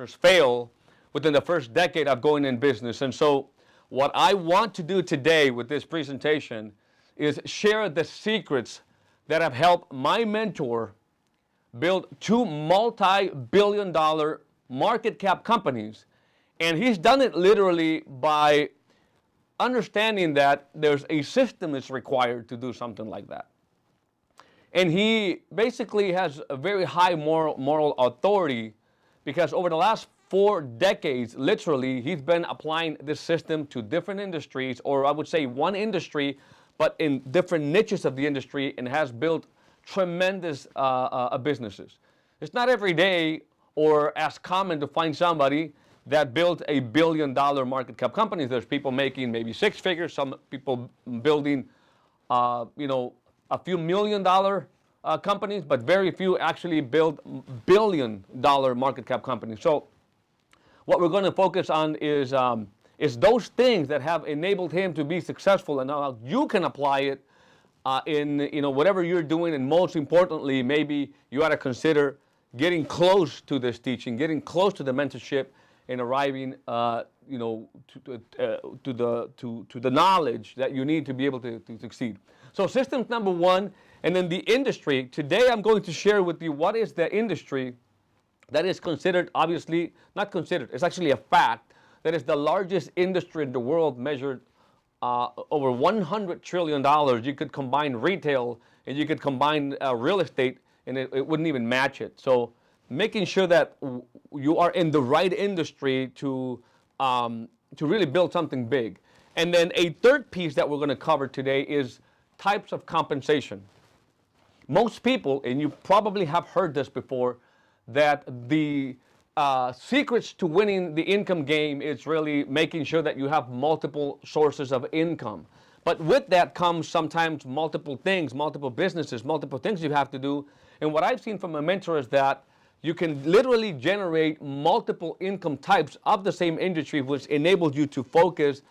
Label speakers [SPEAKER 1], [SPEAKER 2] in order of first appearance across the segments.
[SPEAKER 1] entrepreneurs fail within the first decade of going in business. And so what I want to do today with this presentation is share the secrets that have helped my mentor build two multi-billion-dollar market cap companies. And he's done it literally by understanding that there's a system that's required to do something like that. And he basically has a very high moral authority, because over the last 4 decades, literally, he's been applying this system to different industries, or I would say one industry, but in different niches of the industry, and has built tremendous businesses. It's not every day or as common to find somebody that built a billion-dollar market cap company. There's people making maybe 6 figures, some people building, a few $1 million companies, but very few actually build billion-dollar market cap companies. So what we're going to focus on is those things that have enabled him to be successful, and how you can apply it in whatever you're doing. And most importantly, maybe you ought to consider getting close to this teaching, getting close to the mentorship, and arriving to the knowledge that you need to be able to succeed. So systems number 1, and then the industry. Today I'm going to share with you what is the industry that is considered, obviously not considered, it's actually a fact, that is the largest industry in the world, measured over $100 trillion. You could combine retail and you could combine real estate, and it wouldn't even match it. So making sure that you are in the right industry to really build something big. And then a third piece that we're going to cover today is types of compensation. Most people, and you probably have heard this before, that the secrets to winning the income game is really making sure that you have multiple sources of income. But with that comes sometimes multiple things, multiple businesses, multiple things you have to do. And what I've seen from a mentor is that you can literally generate multiple income types of the same industry, which enables you to focus,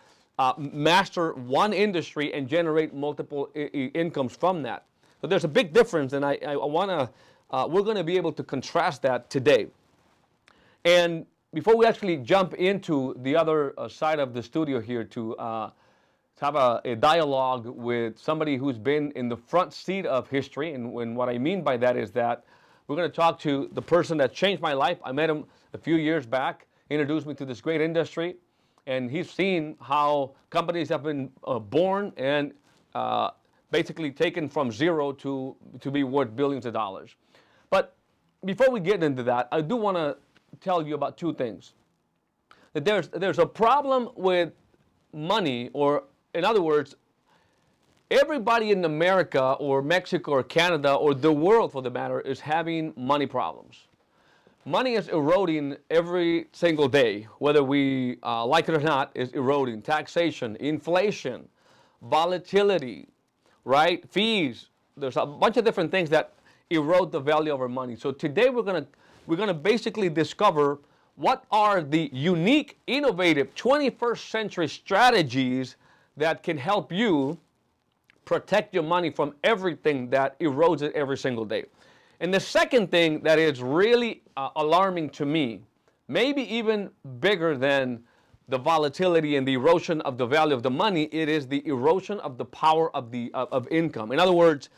[SPEAKER 1] master one industry, and generate multiple incomes from that. So there's a big difference, and we're going to be able to contrast that today. And before we actually jump into the other side of the studio here to have a dialogue with somebody who's been in the front seat of history, and what I mean by that is that we're going to talk to the person that changed my life. I met him a few years back, introduced me to this great industry, and he's seen how companies have been born and basically taken from zero to be worth billions of dollars. But before we get into that, I do want to tell you about 2 things. That there's a problem with money, or in other words, everybody in America or Mexico or Canada or the world for the matter is having money problems. Money is eroding every single day, whether we like it or not, is eroding. Taxation, inflation, volatility, right? Fees. There's a bunch of different things that erode the value of our money. So today we're gonna basically discover what are the unique, innovative 21st century strategies that can help you protect your money from everything that erodes it every single day. And the second thing that is really alarming to me, maybe even bigger than the volatility and the erosion of the value of the money, it is the erosion of the power of income. In other words,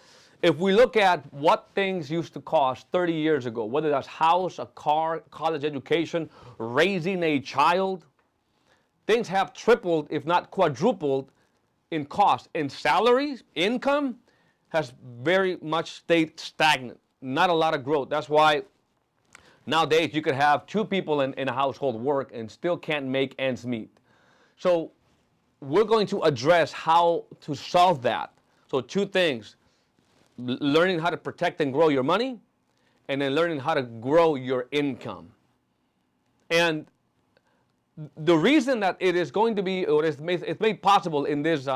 [SPEAKER 1] if we look at what things used to cost 30 years ago, whether that's house, a car, college education, raising a child, things have tripled, if not quadrupled, in cost. And salaries, income, has very much stayed stagnant. Not a lot of growth. That's why nowadays you could have 2 people in a household work and still can't make ends meet. So we're going to address how to solve that. So 2 things: learning how to protect and grow your money, and then learning how to grow your income. And the reason that it is going to be, or it's made possible in this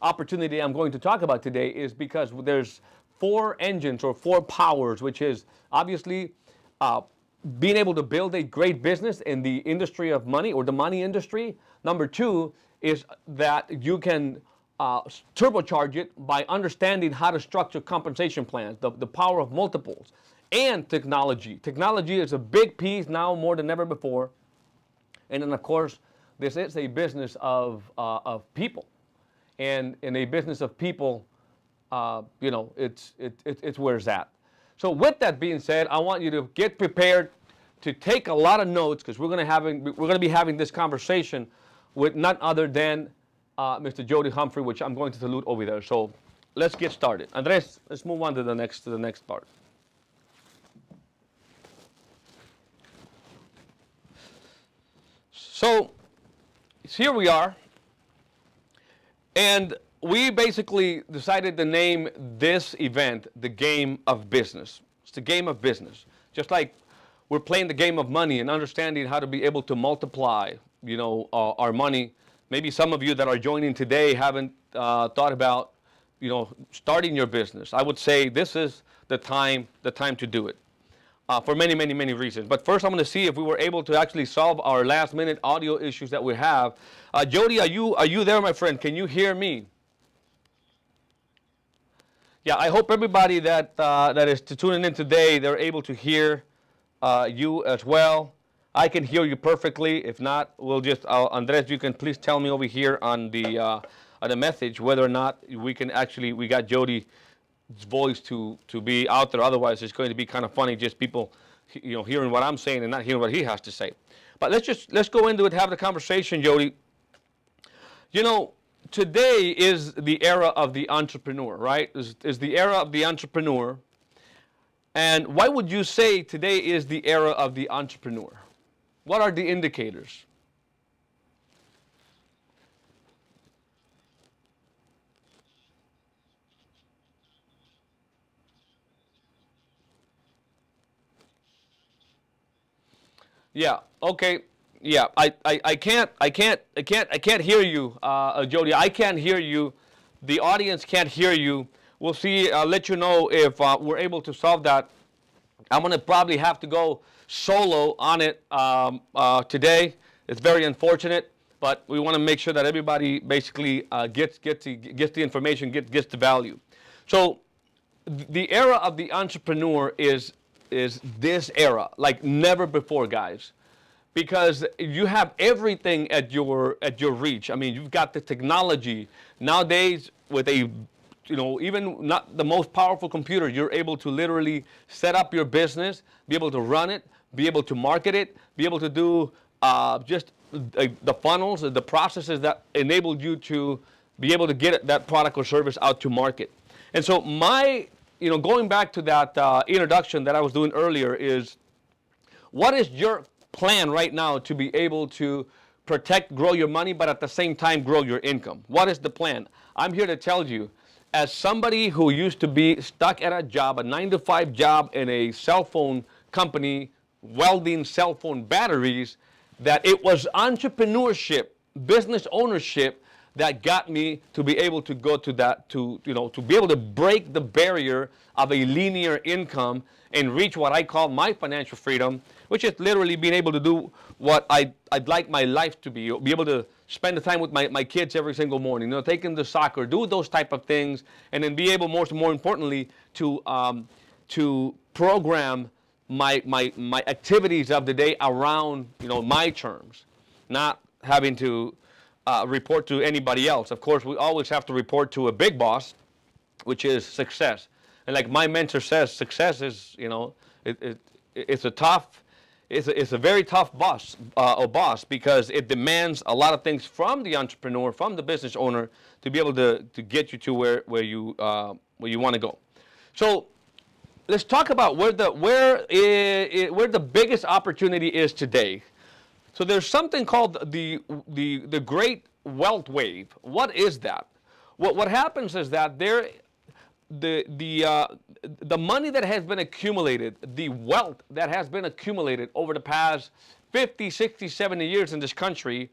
[SPEAKER 1] opportunity I'm going to talk about today, is because there's 4 engines or 4 powers, which is obviously being able to build a great business in the industry of money, or the money industry. Number 2 is that you can turbocharge it by understanding how to structure compensation plans, the power of multiples. and technology. Technology is a big piece now more than ever before. And then, of course, this is a business of people. And in a business of people, it's where it's at. So with that being said, I want you to get prepared to take a lot of notes, because we're going to be having this conversation with none other than Mr. Jody Humphrey, which I'm going to salute over there. So let's get started. Andres, let's move on to the next part. So here we are, and we basically decided to name this event the Game of Business. It's the game of business. Just like we're playing the game of money and understanding how to be able to multiply, our money. Maybe some of you that are joining today haven't thought about, starting your business. I would say this is the time to do it. For many, many, many reasons. But first, I'm going to see if we were able to actually solve our last-minute audio issues that we have. Jody, are you there, my friend? Can you hear me? Yeah, I hope everybody that is tuning in today, they're able to hear you as well. I can hear you perfectly. If not, we'll just Andres, you can please tell me over here on the message whether or not we got Jody's voice to be out there. Otherwise, it's going to be kind of funny, just people hearing what I'm saying and not hearing what he has to say. But let's go into it, have the conversation, Jody. Today is the era of the entrepreneur, right? Is the era of the entrepreneur. And why would you say today is the era of the entrepreneur? What are the indicators? Yeah. Okay. Yeah. I can't hear you, Jody. I can't hear you. The audience can't hear you. We'll see. I'll let you know if we're able to solve that. I'm going to probably have to go solo on it today. It's very unfortunate, but we want to make sure that everybody basically gets the information, gets the value. So the era of the entrepreneur is this era, like never before, guys, because you have everything at your reach. I mean, you've got the technology nowadays with a even not the most powerful computer. You're able to literally set up your business, be able to run it, be able to market it, be able to do just the funnels, the processes that enabled you to be able to get that product or service out to market. And so going back to that introduction that I was doing earlier is, what is your plan right now to be able to protect, grow your money, but at the same time grow your income? What is the plan? I'm here to tell you, as somebody who used to be stuck at a job, a 9-to-5 job in a cell phone company, welding cell phone batteries, that it was entrepreneurship, business ownership that got me to be able to go to that, to be able to break the barrier of a linear income and reach what I call my financial freedom, which is literally being able to do what I'd like my life to be able to spend the time with my kids every single morning, take them to soccer, do those type of things, and then be able, more importantly, to program my activities of the day around my terms, not having to report to anybody else. Of course, we always have to report to a big boss, which is success. And like my mentor says, success is it's a very tough boss because it demands a lot of things from the entrepreneur, from the business owner, to be able to get you to where you want to go. So let's talk about where the biggest opportunity is today. So there's something called the Great Wealth Wave. What is that? What happens is that the money that has been accumulated, the wealth that has been accumulated over the past 50, 60, 70 years in this country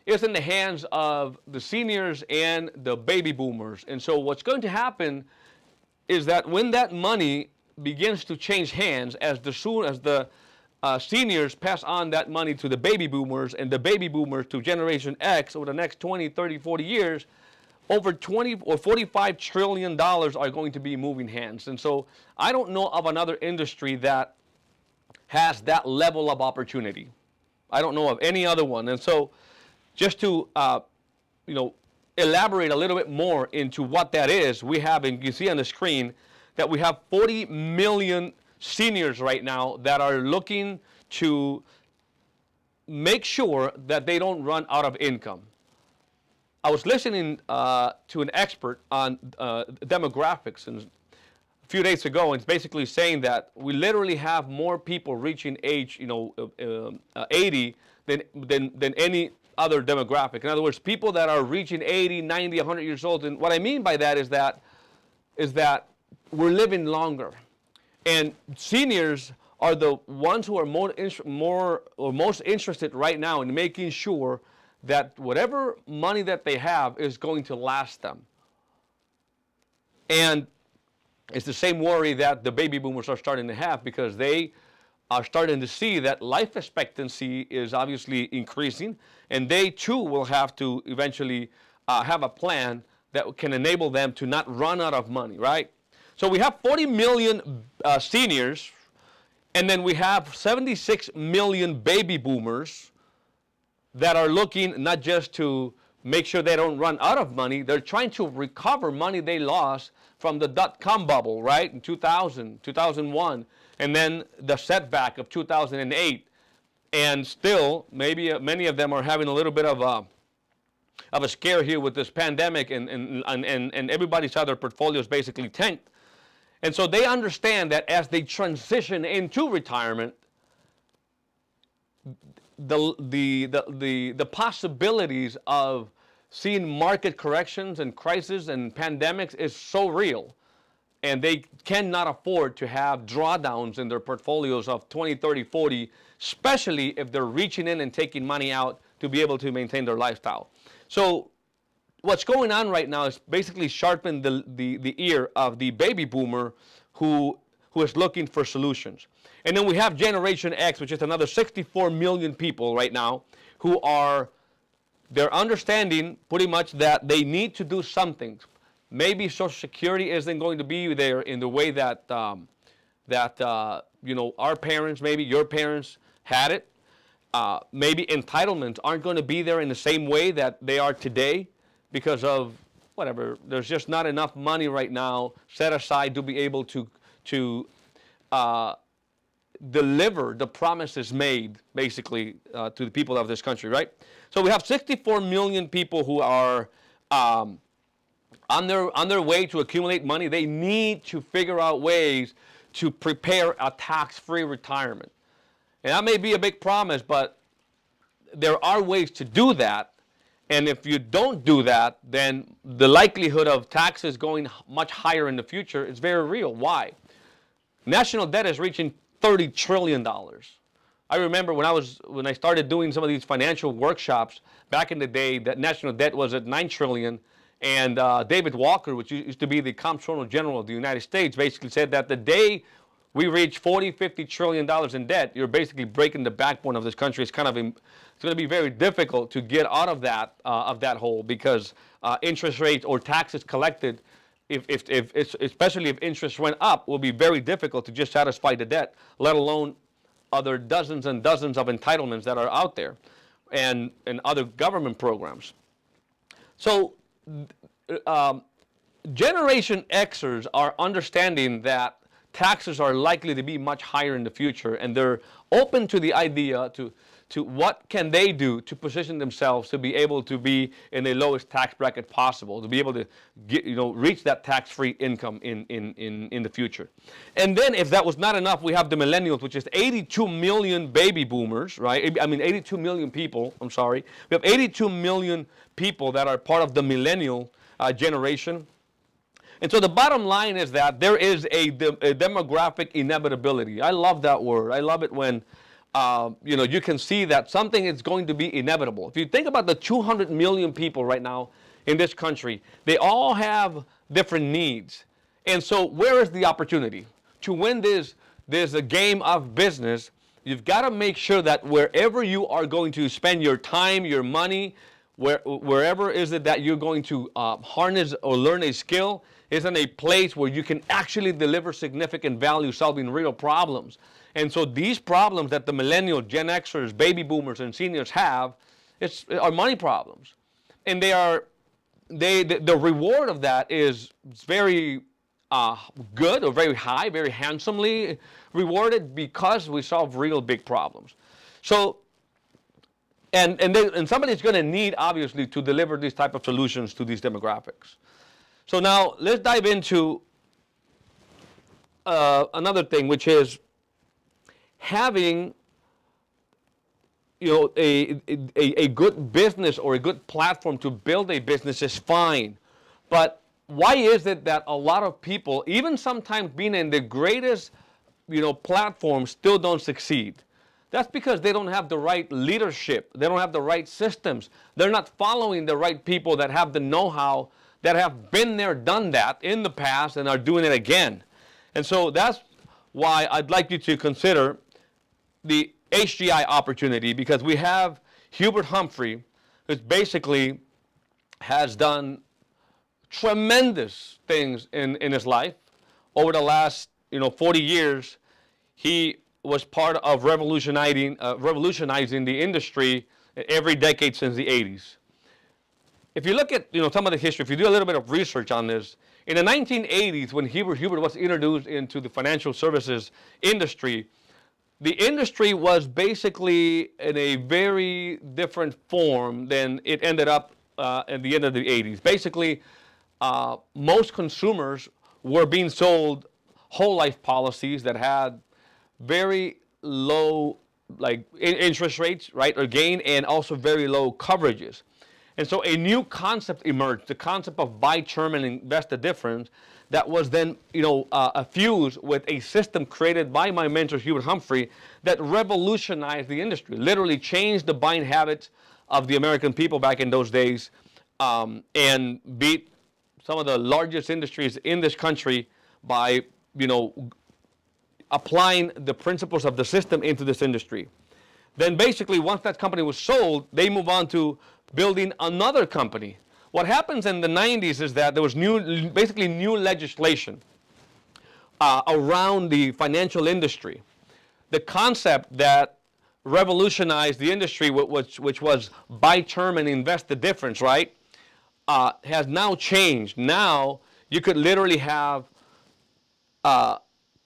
[SPEAKER 1] is in the hands of the seniors and the baby boomers. And so what's going to happen is that when that money begins to change hands, as soon as the seniors pass on that money to the baby boomers and the baby boomers to Generation X over the next 20, 30, 40 years, over 20 or 45 trillion dollars are going to be moving hands. And so I don't know of another industry that has that level of opportunity. I don't know of any other one. And so just to elaborate a little bit more into what that is, we have, and you see on the screen, that we have 40 million seniors right now that are looking to make sure that they don't run out of income. I was listening to an expert on demographics a few days ago, and it's basically saying that we literally have more people reaching age 80 than any other demographic. In other words, people that are reaching 80, 90, 100 years old. And what I mean by that is that we're living longer. And seniors are the ones who are most interested right now in making sure that whatever money that they have is going to last them. And it's the same worry that the baby boomers are starting to have, because they are starting to see that life expectancy is obviously increasing, and they too will have to eventually have a plan that can enable them to not run out of money, right? So we have 40 million seniors, and then we have 76 million baby boomers that are looking not just to make sure they don't run out of money, they're trying to recover money they lost from the dot-com bubble, right, in 2000, 2001, and then the setback of 2008. And still, maybe many of them are having a little bit of a scare here with this pandemic, and everybody's other portfolios basically tanked. And so they understand that as they transition into retirement, the possibilities of seeing market corrections and crises and pandemics is so real, and they cannot afford to have drawdowns in their portfolios of 20, 30, 40, especially if they're reaching in and taking money out to be able to maintain their lifestyle. So what's going on right now is basically sharpen the ear of the baby boomer who is looking for solutions. And then we have Generation X, which is another 64 million people right now who they're understanding pretty much that they need to do something. Maybe Social Security isn't going to be there in the way that our parents, maybe your parents had it. Maybe entitlements aren't going to be there in the same way that they are today because of whatever. There's just not enough money right now set aside to be able to deliver the promises made, basically, to the people of this country, right? So we have 64 million people who are on their way to accumulate money. They need to figure out ways to prepare a tax-free retirement. And that may be a big promise, but there are ways to do that. And if you don't do that, then the likelihood of taxes going much higher in the future is very real. Why? National debt is reaching $30 trillion. I remember when I started doing some of these financial workshops back in the day, that national debt was at $9 trillion. And David Walker, which used to be the Comptroller General of the United States, basically said that the day we reach $40-50 trillion in debt, you're basically breaking the backbone of this country. It's going to be very difficult to get out of that hole, because interest rates or taxes collected, especially if interest went up, will be very difficult to just satisfy the debt, let alone other dozens and dozens of entitlements that are out there, and other government programs. So Generation Xers are understanding that taxes are likely to be much higher in the future, and they're open to the idea to what can they do to position themselves to be able to be in the lowest tax bracket possible, to be able to reach that tax-free income in the future. And then, if that was not enough, we have the millennials, which is 82 million baby boomers, right? 82 million people, I'm sorry. We have 82 million people that are part of the millennial generation. And so the bottom line is that there is a demographic inevitability. I love that word. I love it when you can see that something is going to be inevitable. If you think about the 200 million people right now in this country, they all have different needs. And so where is the opportunity? To win this a game of business, you've got to make sure that wherever you are going to spend your time, your money, wherever is it that you're going to harness or learn a skill is in a place where you can actually deliver significant value solving real problems. And so these problems that the millennial, Gen Xers, baby boomers, and seniors have are money problems. And the reward of that is very good or very high, very handsomely rewarded because we solve real big problems. So, and somebody's going to need, obviously, to deliver these type of solutions to these demographics. So now let's dive into another thing, which is having a good business or a good platform to build a business is fine. But why is it that a lot of people, even sometimes being in the greatest platforms, still don't succeed? That's because they don't have the right leadership. They don't have the right systems. They're not following the right people that have the know-how, that have been there, done that in the past, and are doing it again. And so that's why I'd like you to consider the HGI opportunity, because we have Hubert Humphrey, who basically has done tremendous things in his life. Over the last 40 years, he was part of revolutionizing the industry every decade since the 80s. If you look at some of the history, if you do a little bit of research on this, in the 1980s, when Hubert was introduced into the financial services industry, the industry was basically in a very different form than it ended up at the end of the 80s. Basically, most consumers were being sold whole life policies that had very low interest rates, right, or gain, and also very low coverages. And so a new concept emerged, the concept of buy term and invest the difference, that was then fused with a system created by my mentor Hubert Humphrey that revolutionized the industry, literally changed the buying habits of the American people back in those days, and beat some of the largest industries in this country by applying the principles of the system into this industry. Then basically, once that company was sold, they move on to building another company. What happens in the 90s is that there was basically new legislation around the financial industry. The concept that revolutionized the industry, which was buy term and invest the difference, right, has now changed. Now you could literally have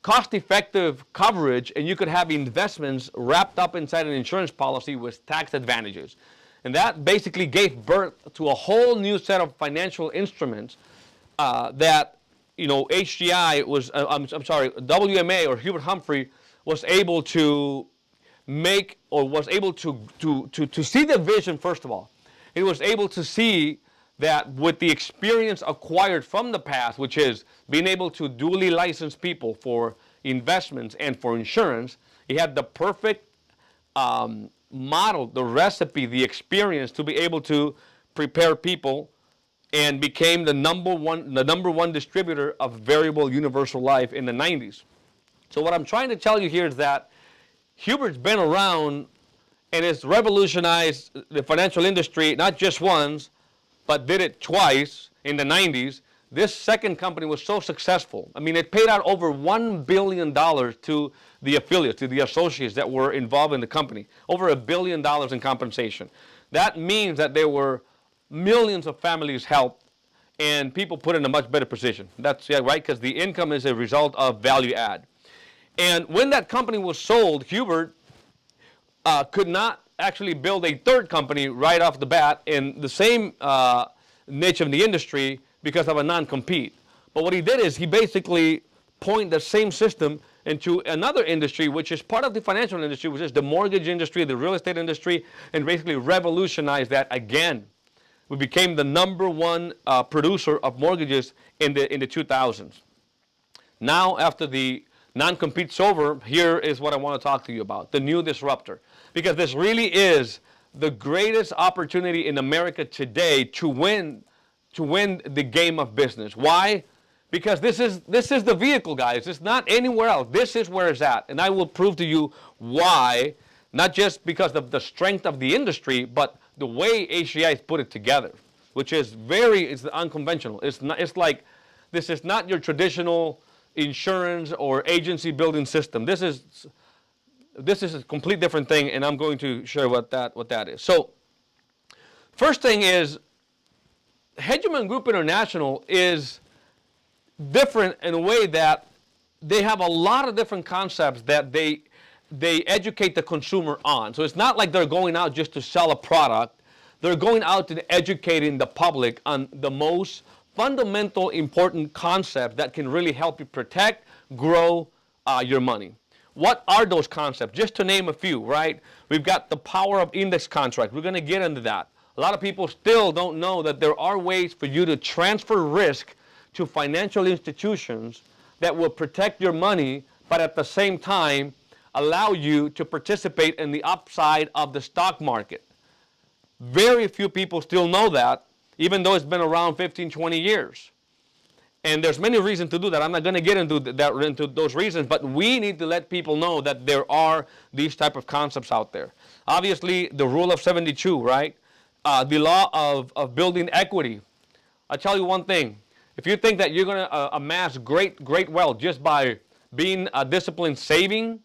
[SPEAKER 1] cost-effective coverage, and you could have investments wrapped up inside an insurance policy with tax advantages. And that basically gave birth to a whole new set of financial instruments that HGI was, WMA or Hubert Humphrey was able to make, or was able to see the vision. First of all, it was able to see that with the experience acquired from the past, which is being able to duly license people for investments and for insurance, he had the perfect model, the recipe, the experience to be able to prepare people, and became the number one distributor of variable universal life in the 90s. So what I'm trying to tell you here is that Hubert's been around and has revolutionized the financial industry, not just once, but did it twice in the 90s. This second company was so successful. I mean, it paid out over $1 billion to the affiliates, to the associates that were involved in the company. Over $1 billion in compensation. That means that there were millions of families helped and people put in a much better position. That's right, because the income is a result of value add. And when that company was sold, Hubert could not actually build a third company right off the bat in the same niche of the industry because of a non-compete. But what he did is he basically pointed the same system into another industry, which is part of the financial industry, which is the mortgage industry, the real estate industry, and basically revolutionized that again. We became the number one producer of mortgages in the 2000s. Now, after the non-compete's over, here is what I want to talk to you about, the new disruptor. Because this really is the greatest opportunity in America today to win the game of business. Why? Because this is the vehicle, guys. It's not anywhere else. This is where it's at. And I will prove to you why not just because of the strength of the industry, but the way HCI has put it together, which is it's unconventional. It's like, this is not your traditional insurance or agency building system. This is a complete different thing, and I'm going to share what that is. So, first thing is, Hegemon Group International is different in a way that they have a lot of different concepts that they educate the consumer on. So it's not like they're going out just to sell a product. They're going out and educating the public on the most fundamental, important concepts that can really help you protect, grow your money. What are those concepts? Just to name a few, right? We've got the power of index contract. We're going to get into that. A lot of people still don't know that there are ways for you to transfer risk to financial institutions that will protect your money, but at the same time allow you to participate in the upside of the stock market. Very few people still know that, even though it's been around 15, 20 years. And there's many reasons to do that. I'm not going to get into those reasons, but we need to let people know that there are these type of concepts out there. Obviously, the rule of 72, right? The law of building equity. I'll tell you one thing. If you think that you're going to amass great wealth just by being disciplined saving,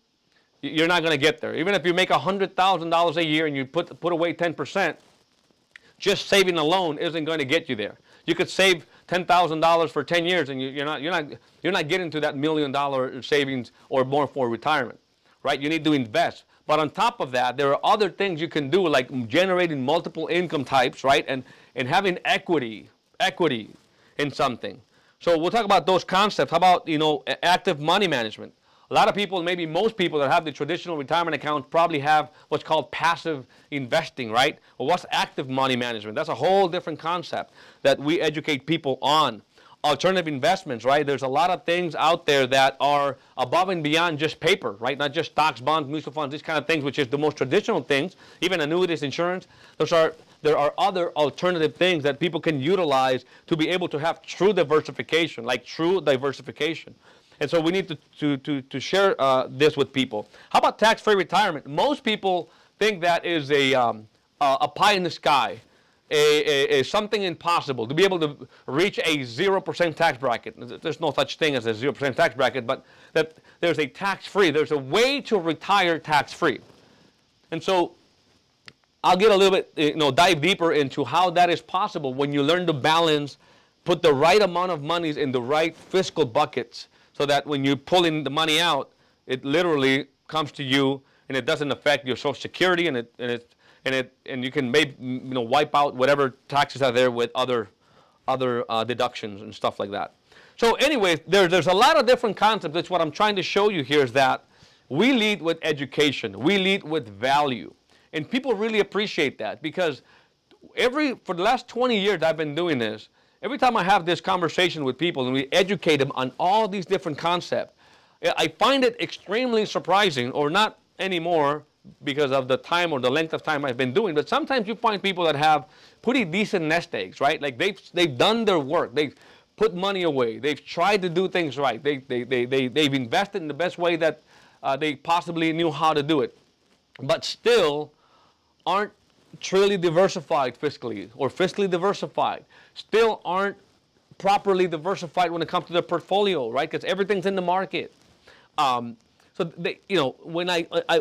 [SPEAKER 1] you're not going to get there. Even if you make $100,000 a year and you put away 10%, just saving alone isn't going to get you there. You could save $10,000 for 10 years, and you're not getting to that $1 million savings or more for retirement, right? You need to invest. But on top of that, there are other things you can do, like generating multiple income types, right? And having equity in something. So we'll talk about those concepts. How about, active money management? A lot of people, maybe most people that have the traditional retirement accounts probably have what's called passive investing, right? Well, what's active money management? That's a whole different concept that we educate people on. Alternative investments, right? There's a lot of things out there that are above and beyond just paper, right? Not just stocks, bonds, mutual funds, these kind of things, which is the most traditional things, even annuities, insurance. There are other alternative things that people can utilize to be able to have true diversification. And so we need to share this with people. How about tax-free retirement? Most people think that is a pie in the sky, a something impossible, to be able to reach a 0% tax bracket. There's no such thing as a 0% tax bracket, but that there's a tax-free. There's a way to retire tax-free. And so I'll get a little bit, dive deeper into how that is possible when you learn to balance, put the right amount of monies in the right fiscal buckets, so that when you're pulling the money out, it literally comes to you and it doesn't affect your Social Security, and you can maybe wipe out whatever taxes are there with other deductions and stuff like that. So anyway, there's a lot of different concepts. That's what I'm trying to show you here, is that we lead with education. We lead with value. And people really appreciate that, because for the last 20 years I've been doing this, every time I have this conversation with people and we educate them on all these different concepts, I find it extremely surprising, or not anymore because of the time or the length of time I've been doing, but sometimes you find people that have pretty decent nest eggs, right? Like they've done their work. They've put money away. They've tried to do things right. They've invested in the best way that they possibly knew how to do it, but still aren't truly diversified fiscally, or fiscally diversified, still aren't properly diversified when it comes to their portfolio, right? Because everything's in the market. So when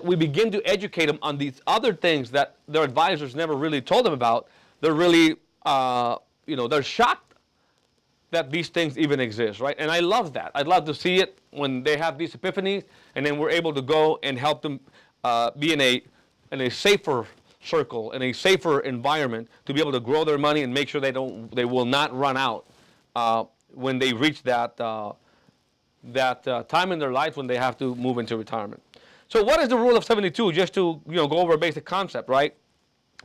[SPEAKER 1] we begin to educate them on these other things that their advisors never really told them about, they're really, they're shocked that these things even exist, right? And I love that. I'd love to see it when they have these epiphanies, and then we're able to go and help them be in a safer circle, in a safer environment, to be able to grow their money and make sure they will not run out when they reach that time in their life when they have to move into retirement. So what is the rule of 72? Just to go over a basic concept, right?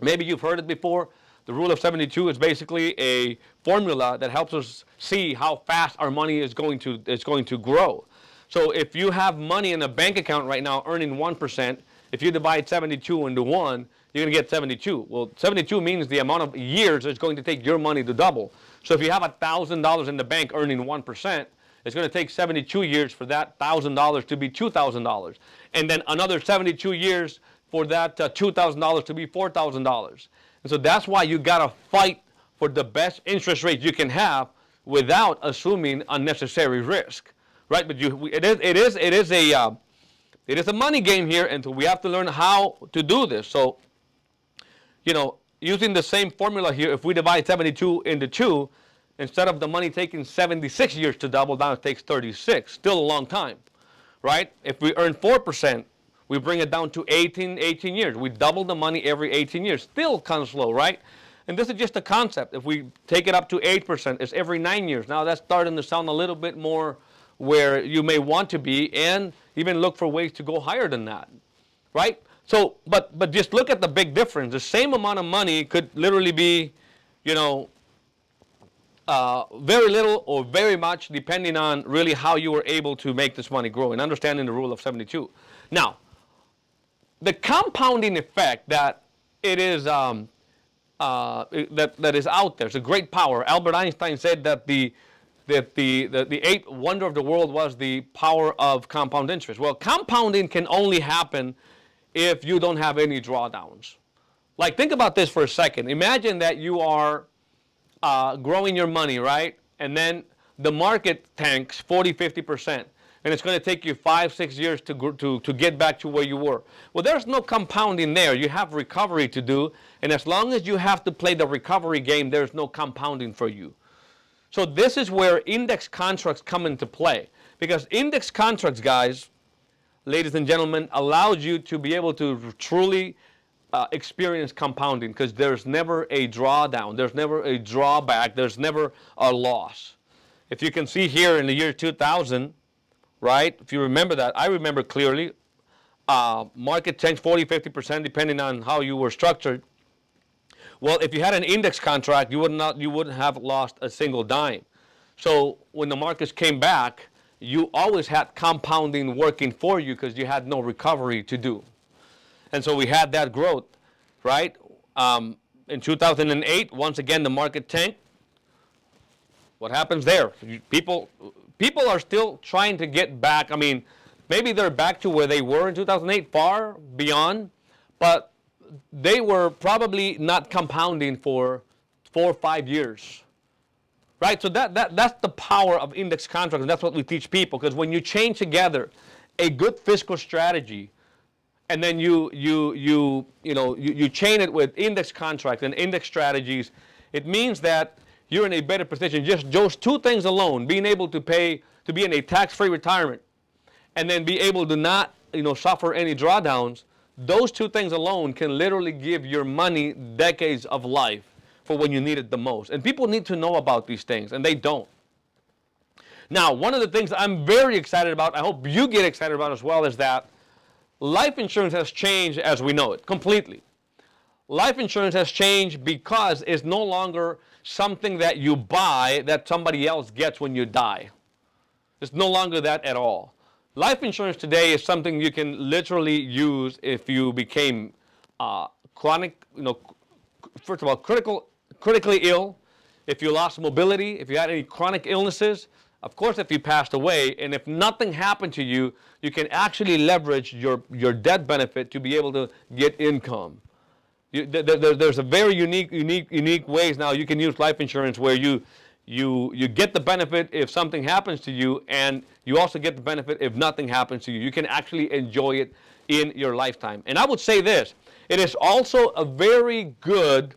[SPEAKER 1] Maybe you've heard it before. The rule of 72 is basically a formula that helps us see how fast our money is going to grow. So if you have money in a bank account right now earning 1%, if you divide 72 into 1, you're going to get 72. Well, 72 means the amount of years it's going to take your money to double. So if you have $1,000 in the bank earning 1%, it's going to take 72 years for that $1,000 to be $2,000. And then another 72 years for that $2,000 to be $4,000. And so that's why you got to fight for the best interest rate you can have without assuming unnecessary risk, right? But it is a money game here, and so we have to learn how to do this. So, using the same formula here, if we divide 72 into 2, instead of the money taking 76 years to double down, it takes 36. Still a long time, right? If we earn 4%, we bring it down to 18 years. We double the money every 18 years. Still kind of slow, right? And this is just a concept. If we take it up to 8%, it's every 9 years. Now that's starting to sound a little bit more where you may want to be, and even look for ways to go higher than that, right? So, but just look at the big difference. The same amount of money could literally be, very little or very much, depending on really how you were able to make this money grow and understanding the rule of 72. Now, the compounding effect that it is that is out there, it's a great power. Albert Einstein said that the eighth wonder of the world was the power of compound interest. Well, compounding can only happen if you don't have any drawdowns. Like, think about this for a second. Imagine that you are growing your money, right? And then the market tanks 40, 50%. And it's going to take you 5, 6 years to get back to where you were. Well, there's no compounding there. You have recovery to do. And as long as you have to play the recovery game, there's no compounding for you. So this is where index contracts come into play. Because index contracts, guys, ladies and gentlemen, allows you to be able to truly experience compounding, because there's never a drawdown. There's never a drawback. There's never a loss. If you can see here in the year 2000, right? If you remember that, I remember clearly, market tanked 40, 50% depending on how you were structured. Well, if you had an index contract, you wouldn't have lost a single dime. So when the markets came back, you always had compounding working for you because you had no recovery to do. And so we had that growth, right? In 2008, once again, the market tanked. What happens there? People are still trying to get back. I mean, maybe they're back to where they were in 2008, far beyond, but they were probably not compounding for 4 or 5 years, right? So that's the power of index contracts, and that's what we teach people. Because when you chain together a good fiscal strategy, and then you chain it with index contracts and index strategies, it means that you're in a better position. Just those two things alone, being able to be in a tax-free retirement, and then be able to not, suffer any drawdowns. Those two things alone can literally give your money decades of life for when you need it the most. And people need to know about these things, and they don't. Now, one of the things I'm very excited about, I hope you get excited about as well, is that life insurance has changed as we know it completely. Life insurance has changed because it's no longer something that you buy that somebody else gets when you die. It's no longer that at all. Life insurance today is something you can literally use if you became chronic, first of all, critically ill, if you lost mobility, if you had any chronic illnesses, of course, if you passed away, and if nothing happened to you, you can actually leverage your death benefit to be able to get income. There's a very unique ways now you can use life insurance where you get the benefit if something happens to you, and you also get the benefit if nothing happens to you. You can actually enjoy it in your lifetime. And I would say this, it is also a very good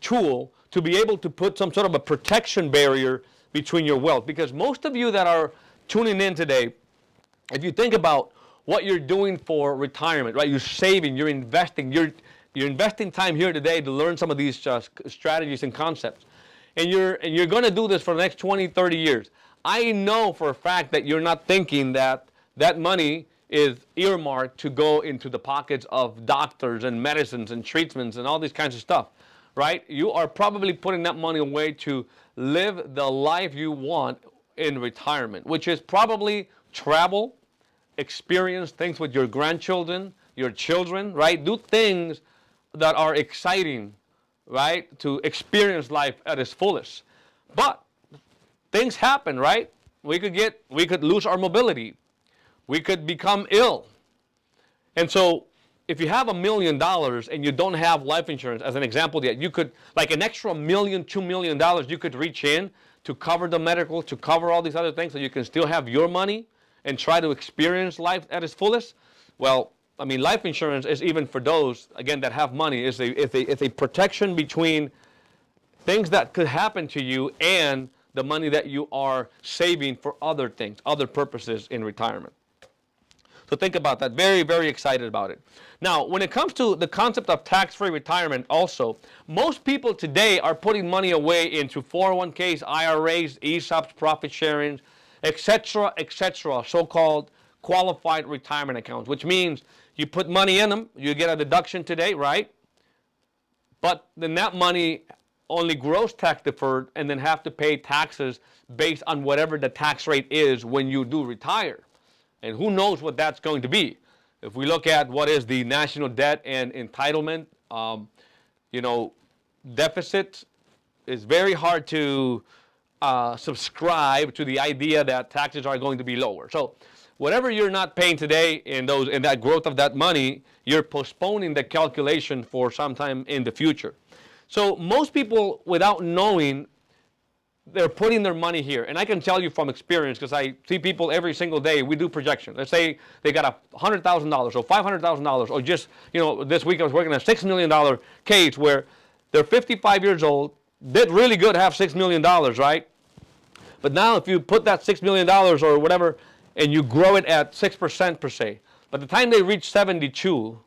[SPEAKER 1] tool to be able to put some sort of a protection barrier between your wealth. Because most of you that are tuning in today, if you think about what you're doing for retirement, right? You're saving, you're investing, you're investing time here today to learn some of these strategies and concepts. And you're going to do this for the next 20, 30 years. I know for a fact that you're not thinking that that money is earmarked to go into the pockets of doctors and medicines and treatments and all these kinds of stuff, right? You are probably putting that money away to live the life you want in retirement, which is probably travel, experience things with your grandchildren, your children, right? Do things that are exciting, right? To experience life at its fullest. But things happen, right? We could lose our mobility. We could become ill. And so if you have $1 million and you don't have life insurance, as an example, that you could, like an extra $1 million, $2 million, you could reach in to cover the medical, to cover all these other things, so you can still have your money and try to experience life at its fullest. Well, I mean, life insurance is, even for those, again, that have money, is a protection between things that could happen to you and the money that you are saving for other things, other purposes in retirement. So think about that. Very, very excited about it. Now, when it comes to the concept of tax-free retirement also, most people today are putting money away into 401ks, IRAs, ESOPs, profit sharings, etc., so-called qualified retirement accounts, which means you put money in them, you get a deduction today, right? But then that money only grows tax deferred and then have to pay taxes based on whatever the tax rate is when you do retire. And who knows what that's going to be. If we look at what is the national debt and entitlement, deficit, it's very hard to subscribe to the idea that taxes are going to be lower. So whatever you're not paying today in that growth of that money, you're postponing the calculation for sometime in the future. So most people, without knowing, they're putting their money here. And I can tell you from experience, because I see people every single day, we do projection. Let's say they got $100,000 or $500,000, or just, this week I was working on a $6 million case where they're 55 years old, did really good, have $6 million, right? But now if you put that $6 million or whatever, and you grow it at 6% per se, by the time they reach 72,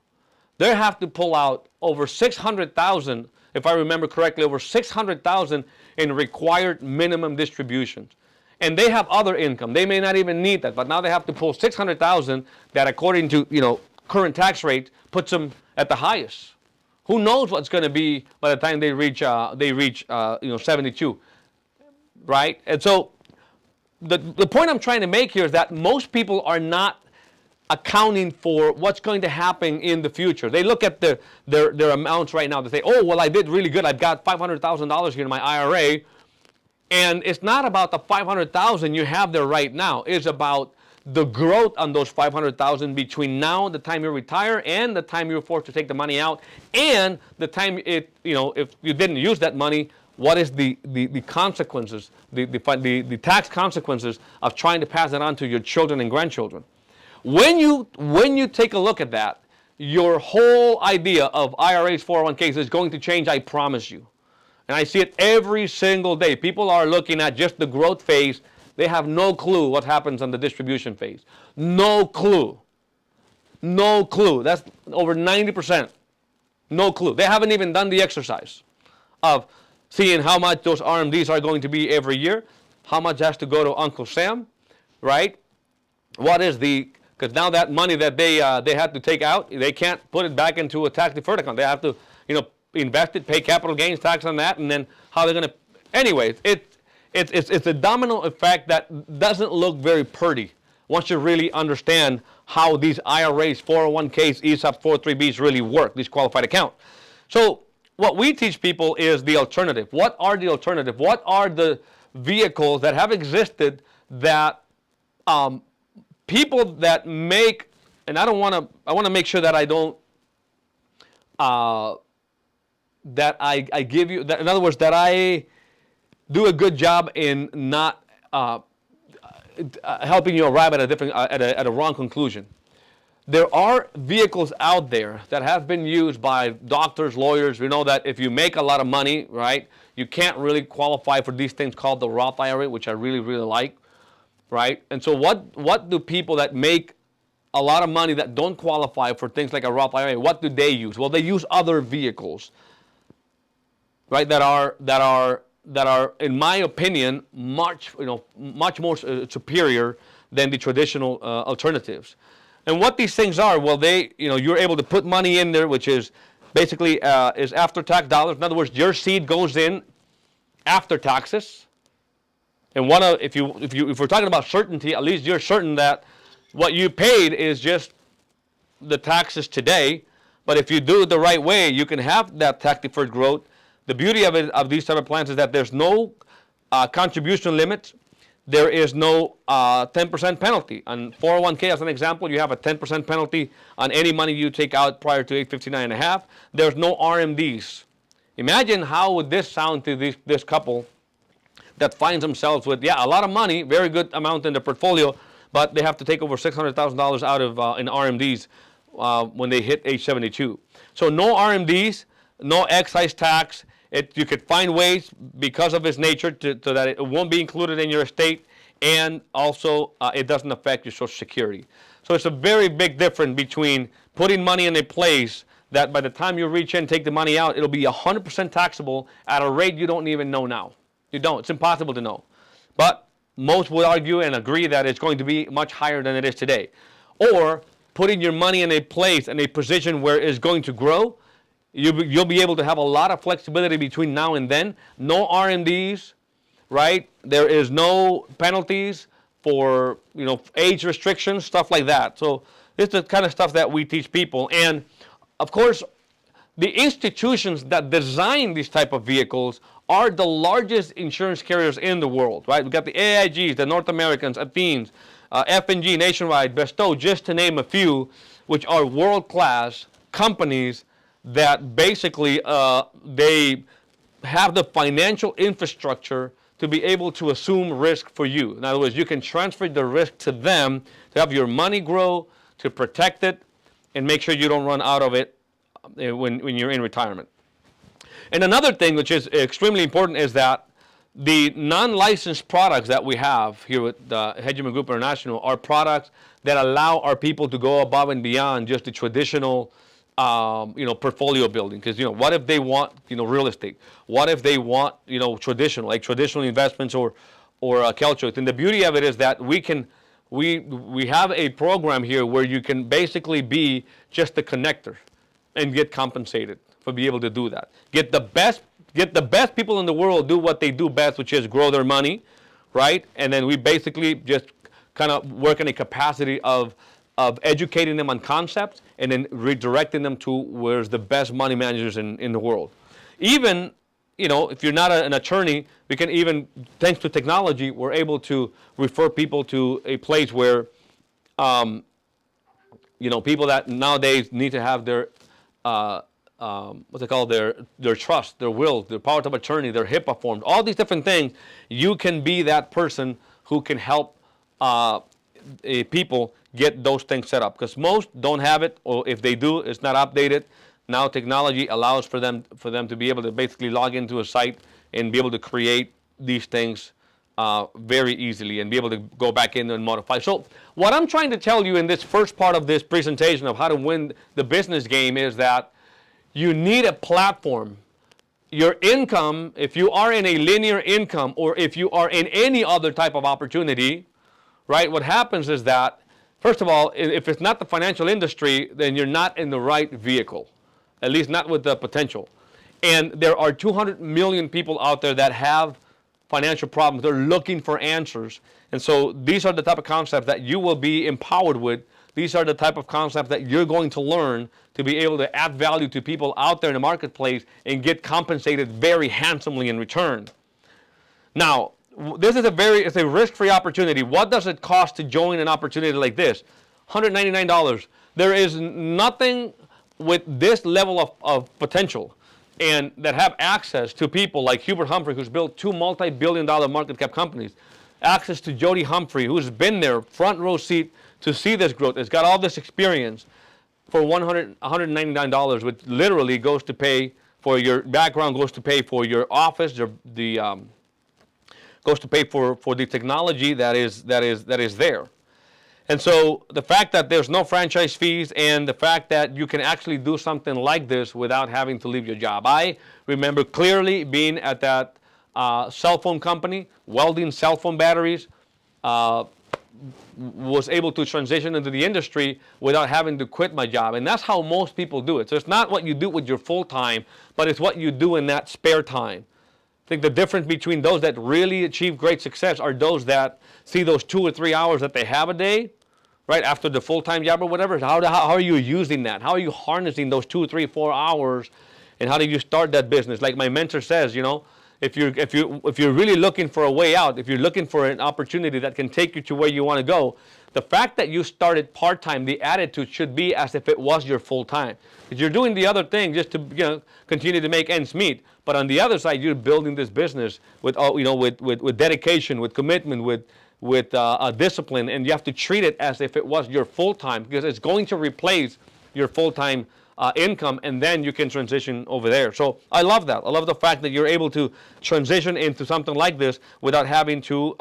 [SPEAKER 1] they have to pull out over $600,000, if I remember correctly, over $600,000 in required minimum distributions. And they have other income. They may not even need that, but now they have to pull $600,000 that, according to current tax rate, puts them at the highest. Who knows what's going to be by the time they reach 72, right? And so the point I'm trying to make here is that most people are not accounting for what's going to happen in the future. They look at their amounts right now. They say, oh, well, I did really good. I've got $500,000 here in my IRA. And it's not about the $500,000 you have there right now. It's about the growth on those $500,000 between now and the time you retire and the time you're forced to take the money out, and the time if you didn't use that money, what is the consequences, the tax consequences of trying to pass it on to your children and grandchildren. When you take a look at that, your whole idea of IRAs, 401ks is going to change, I promise you. And I see it every single day. People are looking at just the growth phase. They have no clue what happens on the distribution phase. No clue. No clue. That's over 90%. No clue. They haven't even done the exercise of seeing how much those RMDs are going to be every year, how much has to go to Uncle Sam, right? What is because now that money that they had to take out, they can't put it back into a tax deferred account. They have to, invest it, pay capital gains tax on that, and then how they're going to. Anyways, it's a domino effect that doesn't look very pretty once you really understand how these IRAs, 401ks, ESOP, 403bs really work, these qualified accounts. So what we teach people is the alternative. What are the alternative? What are the vehicles that have existed that people that make, and I want to make sure that I don't, that I give you, that, in other words, that I do a good job in not helping you arrive at a different, at a wrong conclusion. There are vehicles out there that have been used by doctors, lawyers. We know that if you make a lot of money, right, you can't really qualify for these things called the Roth IRA, which I really, really like, right? And so what do people that make a lot of money that don't qualify for things like a Roth IRA, what do they use? Well, they use other vehicles, right, that are, in my opinion, much more superior than the traditional alternatives. And what these things are, well, you're able to put money in there, which is basically is after-tax dollars. In other words, your seed goes in after taxes. And if we're talking about certainty, at least you're certain that what you paid is just the taxes today. But if you do it the right way, you can have that tax-deferred growth. The beauty of these type of plans is that there's no contribution limits. there is no 10% penalty. On 401k, as an example, you have a 10% penalty on any money you take out prior to 859.5. There's no RMDs. Imagine how would this sound to this couple that finds themselves with, yeah, a lot of money, very good amount in their portfolio, but they have to take over $600,000 out of in RMDs when they hit age 72. So no RMDs, no excise tax. You could find ways because of its nature so that it won't be included in your estate, and also it doesn't affect your Social Security. So it's a very big difference between putting money in a place that by the time you reach in and take the money out, it'll be 100% taxable at a rate you don't even know now. You don't. It's impossible to know. But most would argue and agree that it's going to be much higher than it is today. Or putting your money in a place, in a position where it's going to grow, you'll be able to have a lot of flexibility between now and then. No RMDs, right? There is no penalties for age restrictions, stuff like that. So this is the kind of stuff that we teach people. And of course, the institutions that design these type of vehicles are the largest insurance carriers in the world, right? We've got the AIGs, the North Americans, Athene's, F&G, Nationwide, Bestow, just to name a few, which are world-class companies that basically they have the financial infrastructure to be able to assume risk for you. In other words, you can transfer the risk to them to have your money grow, to protect it, and make sure you don't run out of it when you're in retirement. And another thing which is extremely important is that the non-licensed products that we have here with Hegeman Group International are products that allow our people to go above and beyond just the traditional portfolio building. Because what if they want real estate? What if they want traditional investments or culture? And the beauty of it is that we have a program here where you can basically be just a connector and get compensated for being able to do that. Get the best people in the world do what they do best, which is grow their money, right? And then we basically just kind of work in a capacity of educating them on concepts and then redirecting them to where's the best money managers in the world. Even if you're not an attorney, we can even, thanks to technology, we're able to refer people to a place where, people that nowadays need to have their, what's it called, their trust, their will, their power of attorney, their HIPAA forms, all these different things. You can be that person who can help people get those things set up, because most don't have it, or if they do, it's not updated. Now technology allows for them to be able to basically log into a site and be able to create these things very easily and be able to go back in and modify. So what I'm trying to tell you in this first part of this presentation of how to win the business game is that you need a platform. Your income, if you are in a linear income or if you are in any other type of opportunity, right, what happens is that, first of all, if it's not the financial industry, then you're not in the right vehicle, at least not with the potential. And there are 200 million people out there that have financial problems. They're looking for answers. And so these are the type of concepts that you will be empowered with. These are the type of concepts that you're going to learn to be able to add value to people out there in the marketplace and get compensated very handsomely in return. Now, this is it's a risk-free opportunity. What does it cost to join an opportunity like this? $199. There is nothing with this level of potential and that have access to people like Hubert Humphrey, who's built 2 multi-billion-dollar market cap companies, access to Jody Humphrey, who's been there, front row seat to see this growth, has got all this experience for $199, which literally goes to pay for your background, goes to pay for your office, goes to pay for the technology that is there. And so the fact that there's no franchise fees and the fact that you can actually do something like this without having to leave your job. I remember clearly being at that cell phone company, welding cell phone batteries, was able to transition into the industry without having to quit my job. And that's how most people do it. So it's not what you do with your full time, but it's what you do in that spare time. I think the difference between those that really achieve great success are those that see those 2 or 3 hours that they have a day, right, after the full-time job or whatever. How are you using that? How are you harnessing those 2, 3, 4 hours, and how do you start that business? Like my mentor says, if you're really looking for a way out, if you're looking for an opportunity that can take you to where you want to go, the fact that you started part-time, the attitude should be as if it was your full-time. Because you're doing the other thing just to continue to make ends meet. But on the other side, you're building this business with with dedication, with commitment, with discipline, and you have to treat it as if it was your full-time, because it's going to replace your full-time income, and then you can transition over there. So I love that. I love the fact that you're able to transition into something like this without having to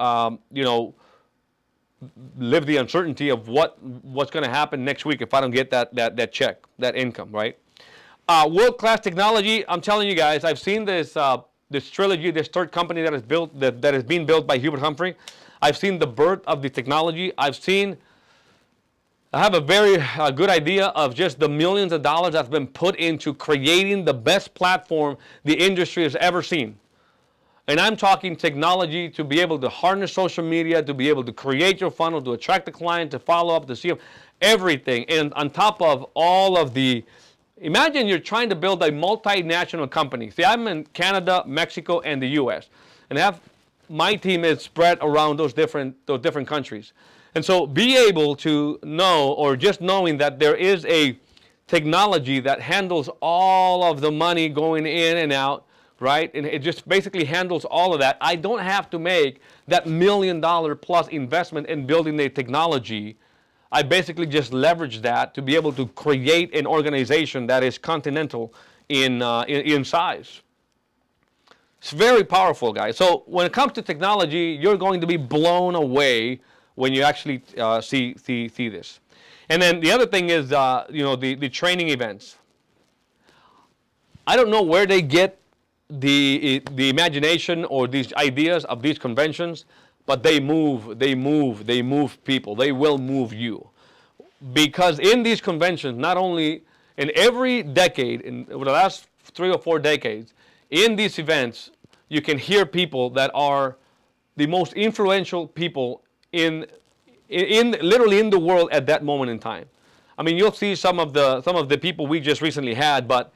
[SPEAKER 1] live the uncertainty of what's going to happen next week if I don't get that check, that income, right? World-class technology. I'm telling you guys, I've seen this trilogy, this third company that is built, that is being built by Hubert Humphrey. I've seen the birth of the technology. I have a very good idea of just the millions of dollars that's been put into creating the best platform the industry has ever seen. And I'm talking technology to be able to harness social media, to be able to create your funnel, to attract the client, to follow up, to see them, everything. And on top of all of imagine you're trying to build a multinational company. See, I'm in Canada, Mexico, and the U.S. And my team is spread around those different countries. And so be able to know, or just knowing that there is a technology that handles all of the money going in and out, right? And it just basically handles all of that. I don't have to make that $1 million plus investment in building the technology. I basically just leverage that to be able to create an organization that is continental in size. It's very powerful, guys. So when it comes to technology, you're going to be blown away when you actually see this. And then the other thing is, the training events. I don't know where they get the imagination or these ideas of these conventions, but they move people. They will move you. Because in these conventions, not only in every decade, over the last 3 or 4 decades, in these events, you can hear people that are the most influential people literally in the world at that moment in time. I mean, you'll see some of the people we just recently had, but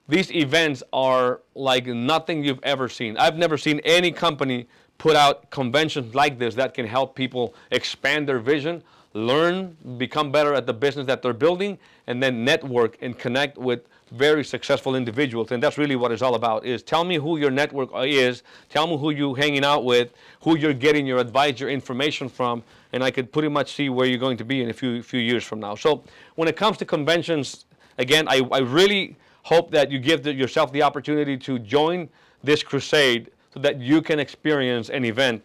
[SPEAKER 1] these events are like nothing you've ever seen. I've never seen any company put out conventions like this that can help people expand their vision, learn, become better at the business that they're building, and then network and connect with very successful individuals. And that's really what it's all about, is tell me who your network is, tell me who you're hanging out with, who you're getting your advice, your information from, and I could pretty much see where you're going to be in a few years from now. So when it comes to conventions, again, I really hope that you give yourself the opportunity to join this crusade so that you can experience an event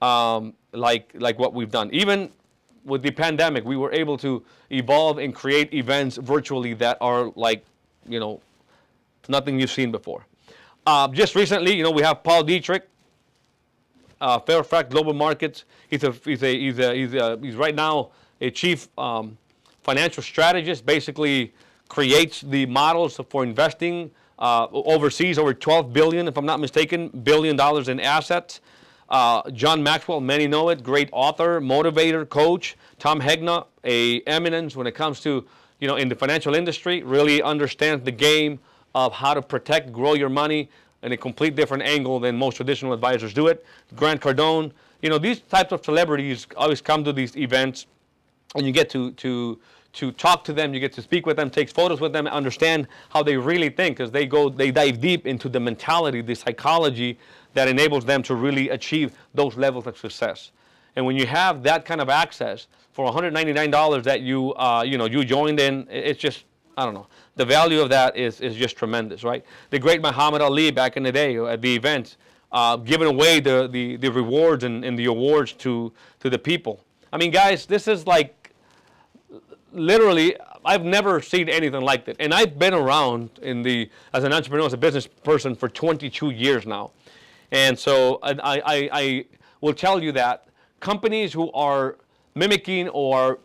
[SPEAKER 1] like what we've done. Even with the pandemic, we were able to evolve and create events virtually that are like, nothing you've seen before. Just recently, we have Paul Dietrich, Fairfax Global Markets. He's right now a chief financial strategist. Basically, creates the models for investing overseas, over $12 billion, if I'm not mistaken, billion dollars in assets. John Maxwell, many know it, great author, motivator, coach. Tom Hegna, a eminence when it comes to, in the financial industry, really understands the game of how to protect, grow your money in a complete different angle than most traditional advisors do it. Grant Cardone, these types of celebrities always come to these events, and you get to talk to them, you get to speak with them, take photos with them, understand how they really think, because they dive deep into the mentality, the psychology that enables them to really achieve those levels of success. And when you have that kind of access for $199 that you joined in, it's just, I don't know. The value of that is just tremendous, right? The great Muhammad Ali back in the day at the event, giving away the rewards and the awards to the people. I mean, guys, this is like, literally, I've never seen anything like that. And I've been around as an entrepreneur, as a business person for 22 years now. And so I will tell you that companies who are mimicking or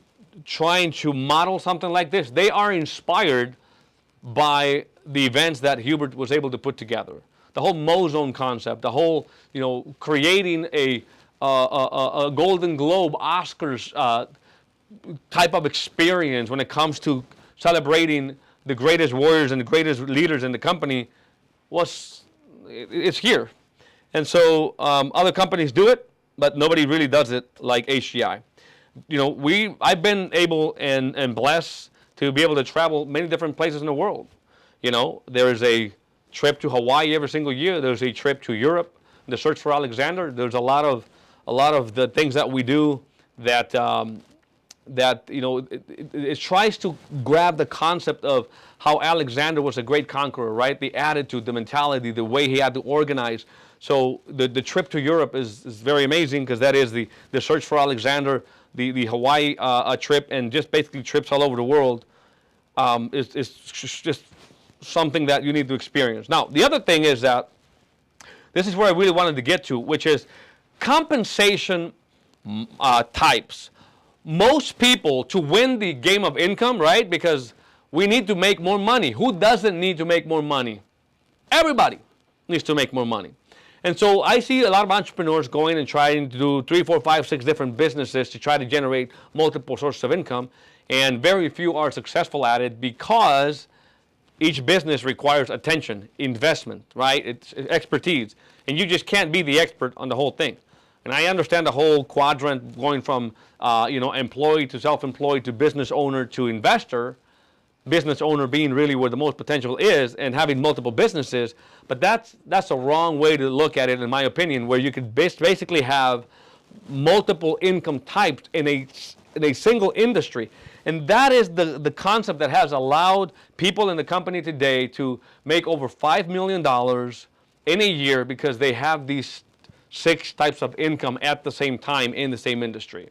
[SPEAKER 1] trying to model something like this, they are inspired by the events that Hubert was able to put together. The whole Mozone concept, the whole, creating a Golden Globe, Oscars type of experience when it comes to celebrating the greatest warriors and the greatest leaders in the company, it's here. And so other companies do it, but nobody really does it like HGI. I've been able and blessed to be able to travel many different places in the world. There is a trip to Hawaii every single year. There's a trip to Europe, the Search for Alexander. There's a lot of the things that we do that it tries to grab the concept of how Alexander was a great conqueror, right? The attitude, the mentality, the way he had to organize. So the trip to Europe is very amazing, because that is the Search for Alexander, the Hawaii trip, and just basically trips all over the world is just something that you need to experience. Now, the other thing is that this is where I really wanted to get to, which is compensation types. Most people, to win the game of income, right? Because we need to make more money. Who doesn't need to make more money? Everybody needs to make more money. And so I see a lot of entrepreneurs going and trying to do 3, 4, 5, 6 different businesses to try to generate multiple sources of income. And very few are successful at it, because each business requires attention, investment, right? It's expertise. And you just can't be the expert on the whole thing. And I understand the whole quadrant going from employee to self-employed to business owner to investor. Business owner being really where the most potential is, and having multiple businesses. But that's a wrong way to look at it, in my opinion, where you could basically have multiple income types in a single industry. And that is the concept that has allowed people in the company today to make over $5 million in a year, because they have these 6 types of income at the same time in the same industry.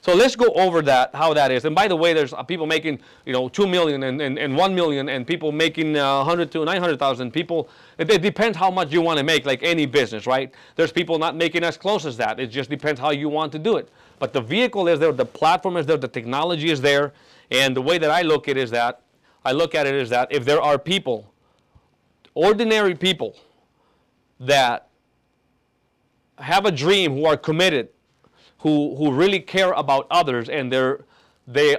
[SPEAKER 1] So let's go over that, how that is. And by the way, there's people making, $2 million and $1 million, and people making 100 to 900,000. People, it depends how much you want to make, like any business, right? There's people not making as close as that. It just depends how you want to do it. But the vehicle is there, the platform is there, the technology is there, and the way that I look at it is that if there are people, ordinary people, that have a dream, who are committed, who really care about others, and they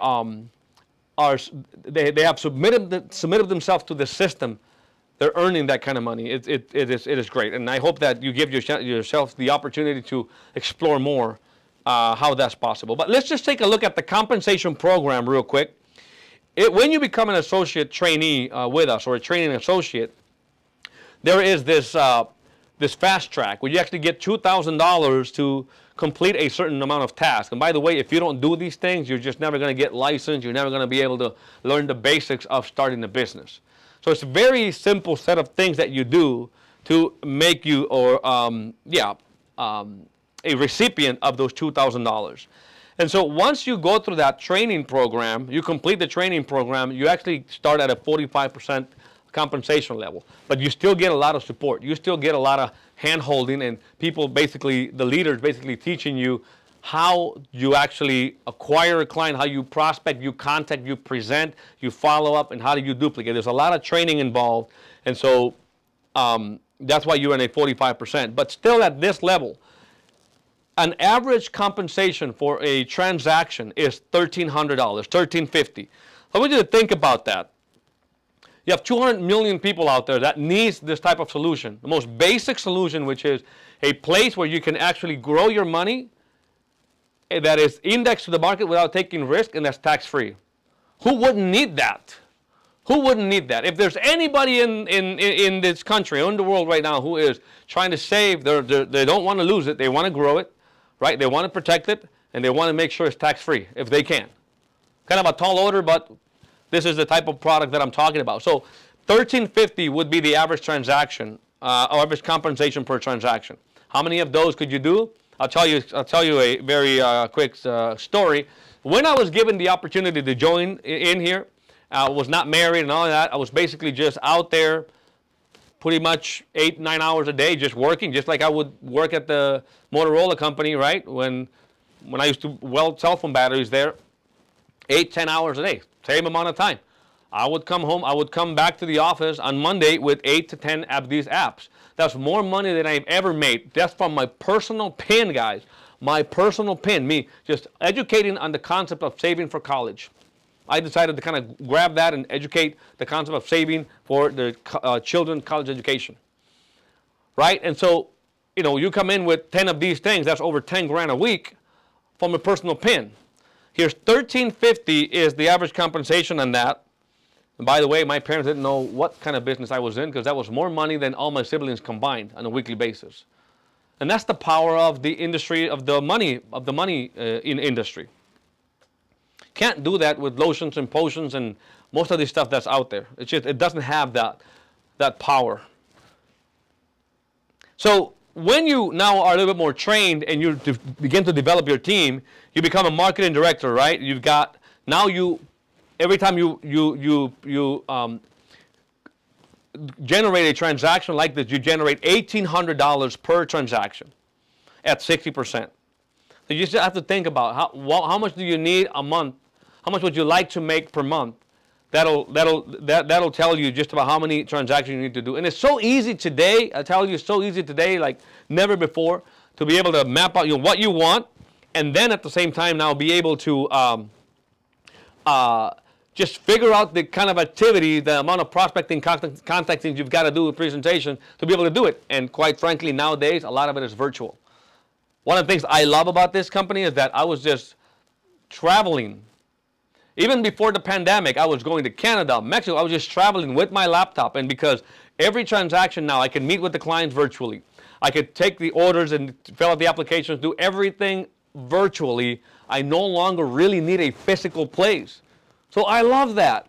[SPEAKER 1] have submitted themselves to the system, they're earning that kind of money. It is great, and I hope that you give yourself the opportunity to explore more how that's possible. But let's just take a look at the compensation program real quick. When you become an associate trainee with us, or a training associate, there is this fast track where you actually get $2,000 to complete a certain amount of tasks. And by the way, if you don't do these things, you're just never going to get licensed. You're never going to be able to learn the basics of starting a business. So it's a very simple set of things that you do to make you, a recipient of those $2,000. And so once you go through that training program, you complete the training program, you actually start at a 45% compensation level. But you still get a lot of support. You still get a lot of hand-holding, and people basically, the leaders basically teaching you how you actually acquire a client, how you prospect, you contact, you present, you follow up, and how do you duplicate. There's a lot of training involved, and so that's why you're in a 45%. But still at this level, an average compensation for a transaction is $1,300, $1,350. I want you to think about that. You have 200 million people out there that needs this type of solution. The most basic solution, which is a place where you can actually grow your money that is indexed to the market without taking risk, and that's tax-free. Who wouldn't need that? Who wouldn't need that? If there's anybody in this country, in the world right now, who is trying to save, they don't want to lose it, they want to grow it, right? They want to protect it, and they want to make sure it's tax-free if they can. Kind of a tall order, but this is the type of product that I'm talking about. So $1,350 would be the average transaction, or average compensation per transaction. How many of those could you do? I'll tell you a very quick story. When I was given the opportunity to join in here, I was not married and all of that. I was basically just out there pretty much 8, 9 hours a day just working, just like I would work at the Motorola company, right? When I used to weld cell phone batteries there, 8, 10 hours a day, same amount of time. I would come home, I would come back to the office on Monday with 8 to 10 of these apps. That's more money than I've ever made. That's from my personal pen, guys. My personal pen, me just educating on the concept of saving for college. I decided to kind of grab that and educate the concept of saving for the children's college education. Right? And so you come in with 10 of these things, that's over 10 grand a week from a personal PIN. Here's $1,350 is the average compensation on that. And by the way, my parents didn't know what kind of business I was in because that was more money than all my siblings combined on a weekly basis. And that's the power of the industry, of the money in industry. Can't do that with lotions and potions and most of the stuff that's out there. It's just, it doesn't have that power. So when you now are a little bit more trained and you begin to develop your team, you become a marketing director, right? You've got, now every time you generate a transaction like this, you generate $1,800 per transaction at 60%. So you just have to think about how much do you need a month? How much would you like to make per month? That'll tell you just about how many transactions you need to do. And it's so easy today, I tell you, it's so easy today like never before to be able to map out what you want, and then at the same time now be able to just figure out the kind of activity, the amount of prospecting, contacting you've got to do with presentation to be able to do it. And quite frankly, nowadays, a lot of it is virtual. One of the things I love about this company is that I was just traveling. Even before the pandemic, I was going to Canada, Mexico. I was just traveling with my laptop. And because every transaction now, I can meet with the clients virtually. I could take the orders and fill out the applications, do everything virtually. I no longer really need a physical place. So I love that.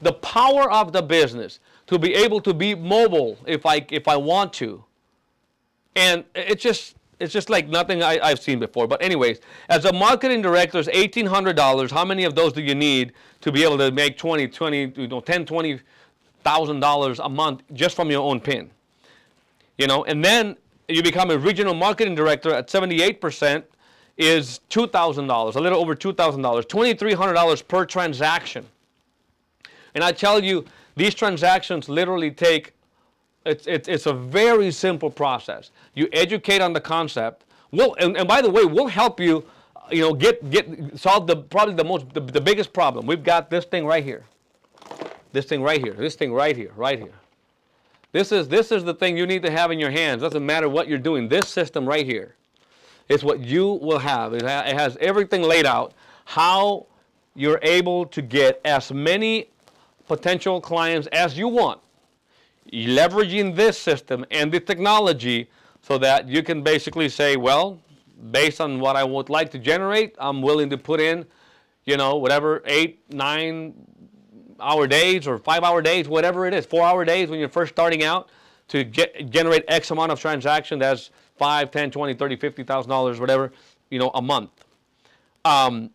[SPEAKER 1] The power of the business to be able to be mobile if I want to. And it's just like nothing I've seen before. But anyways, as a marketing director, it's $1,800. How many of those do you need to be able to make $20,000 a month just from your own PIN? And then you become a regional marketing director at 78%. Is $2,000, a little over $2,000, $2,300 per transaction. And I tell you, these transactions literally take, it's a very simple process. You educate on the concept. And by the way, we'll help you, solve the biggest problem. We've got this thing right here. This thing right here. This thing right here, right here. This is the thing you need to have in your hands. Doesn't matter what you're doing. This system right here. It's what you will have. It has everything laid out, how you're able to get as many potential clients as you want, leveraging this system and the technology so that you can basically say, well, based on what I would like to generate, I'm willing to put in, whatever, 8, 9 hour days or 5 hour days, whatever it is, 4 hour days when you're first starting out to generate X amount of transaction. That's $5, $10, $20, $30, $50,000, whatever, a month. And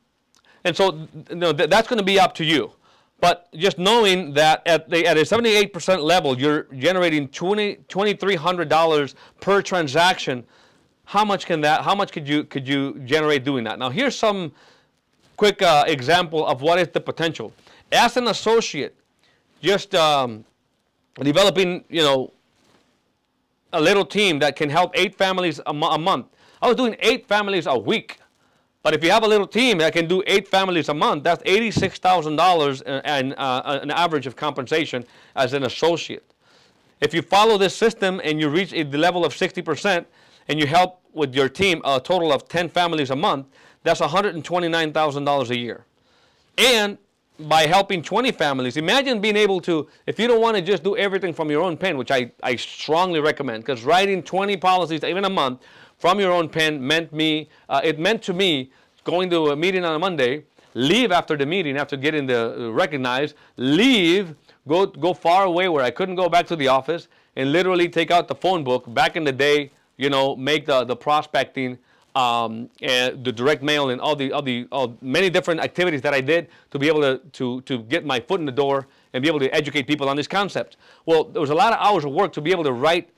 [SPEAKER 1] so that's going to be up to you. But just knowing that at a 78% level, you're generating $2,300 per transaction. How much could you generate doing that? Now here's some quick example of what is the potential. As an associate, just developing, a little team that can help 8 families a month. I was doing 8 families a week. But if you have a little team that can do 8 families a month, that's $86,000 and an average of compensation as an associate. If you follow this system and you reach the level of 60% and you help with your team a total of 10 families a month, that's $129,000 a year. And by helping 20 families, imagine being able to, if you don't want to just do everything from your own pen, which I strongly recommend, because writing 20 policies even a month from your own pen meant to me going to a meeting on a Monday, leave after the meeting, after getting recognized, leave, go far away where I couldn't go back to the office, and literally take out the phone book. Back in the day, make the prospecting, and the direct mail and all many different activities that I did to be able to get my foot in the door and be able to educate people on this concept. Well, there was a lot of hours of work to be able to write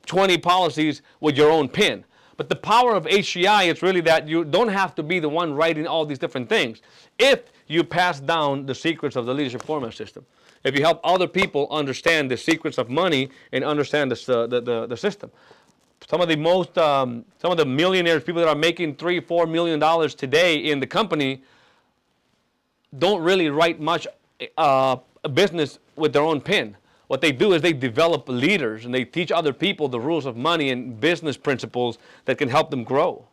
[SPEAKER 1] 20 policies with your own pen. But the power of HCI is really that you don't have to be the one writing all these different things if you pass down the secrets of the leadership format system. If you help other people understand the secrets of money and understand the system. Some of the millionaires, people that are making $3-4 million today in the company, don't really write much business with their own pen. What they do is they develop leaders and they teach other people the rules of money and business principles that can help them grow.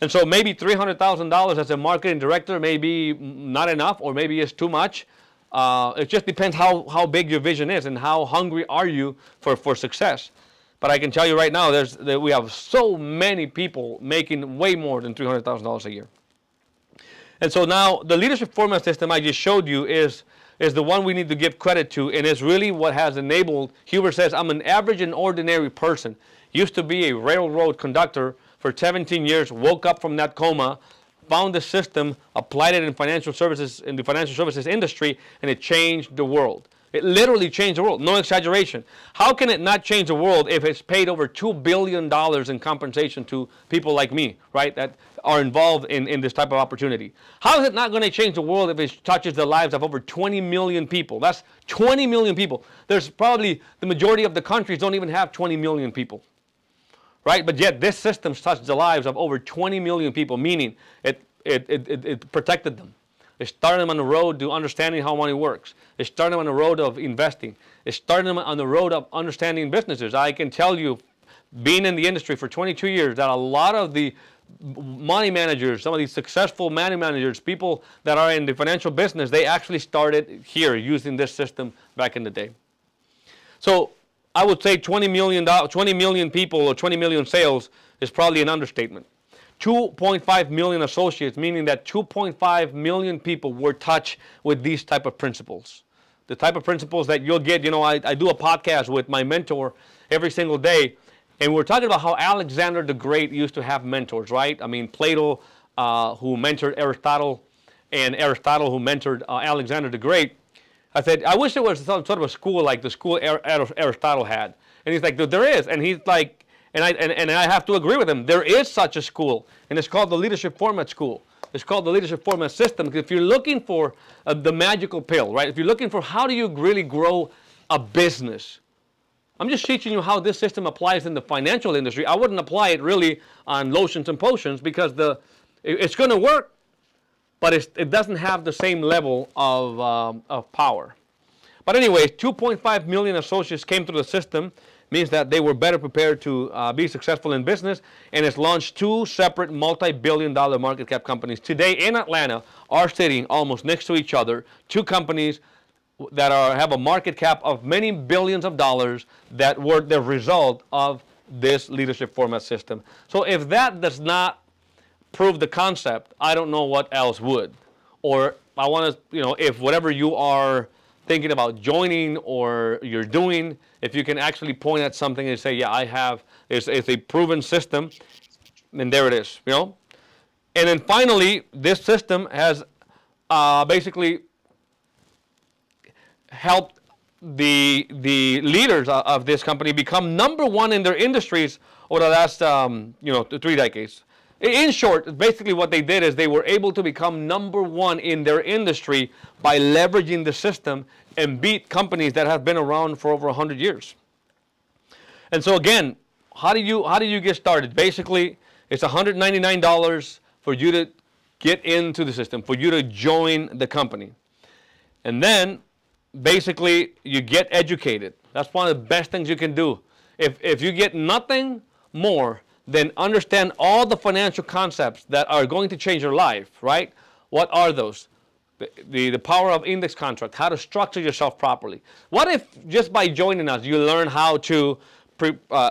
[SPEAKER 1] And so maybe $300,000 as a marketing director may be not enough, or maybe it's too much. It just depends how big your vision is and how hungry are you for success. But I can tell you right now, we have so many people making way more than $300,000 a year. And so now the leadership format system I just showed you is the one we need to give credit to, and it's really what has enabled. Huber says, I'm an average and ordinary person. Used to be a railroad conductor for 17 years, woke up from that coma, found the system, applied it in financial services, in the financial services industry, and it changed the world. It literally changed the world, no exaggeration. How can it not change the world if it's paid over $2 billion in compensation to people like me, right, that are involved in this type of opportunity? How is it not going to change the world if it touches the lives of over 20 million people? That's 20 million people. There's probably the majority of the countries don't even have 20 million people, right? But yet this system touched the lives of over 20 million people, meaning it protected them. It started them on the road to understanding how money works. It started them on the road of investing. It started them on the road of understanding businesses. I can tell you, being in the industry for 22 years, that a lot of the money managers, some of these successful money managers, people that are in the financial business, they actually started here using this system back in the day. So I would say 20 million people or 20 million sales is probably an understatement. 2.5 million associates, meaning that 2.5 million people were touched with these type of principles. The type of principles that you'll get, I do a podcast with my mentor every single day, and we're talking about how Alexander the Great used to have mentors, right? I mean, Plato, who mentored Aristotle, and Aristotle, who mentored Alexander the Great. I said, I wish there was some sort of a school like the school Aristotle had. And he's like, there is. And he's like, and I have to agree with him. There is such a school, and it's called the Leadership Format School. It's called the Leadership Format System. Because if you're looking for the magical pill, right? If you're looking for how do you really grow a business, I'm just teaching you how this system applies in the financial industry. I wouldn't apply it really on lotions and potions because it's going to work, but it doesn't have the same level of power. But anyways, 2.5 million associates came through the system. Means that they were better prepared to be successful in business, and it's launched 2 separate multi-billion-dollar market cap companies. Today in Atlanta are sitting almost next to each other, 2 companies that have a market cap of many billions of dollars that were the result of this leadership format system. So if that does not prove the concept, I don't know what else would. Or I want to, if whatever you are thinking about joining or you're doing, if you can actually point at something and say, yeah, I have, it's a proven system, and there it is, And then finally, this system has basically helped the leaders of this company become number one in their industries over the last 3 decades. In short, basically what they did is they were able to become number one in their industry by leveraging the system and beat companies that have been around for over 100 years. And so again, how do you get started? Basically, it's $199 for you to get into the system, for you to join the company. And then basically you get educated. That's one of the best things you can do. If you get nothing more than understand all the financial concepts that are going to change your life, right? What are those? The power of index contract, how to structure yourself properly. What if just by joining us you learn how to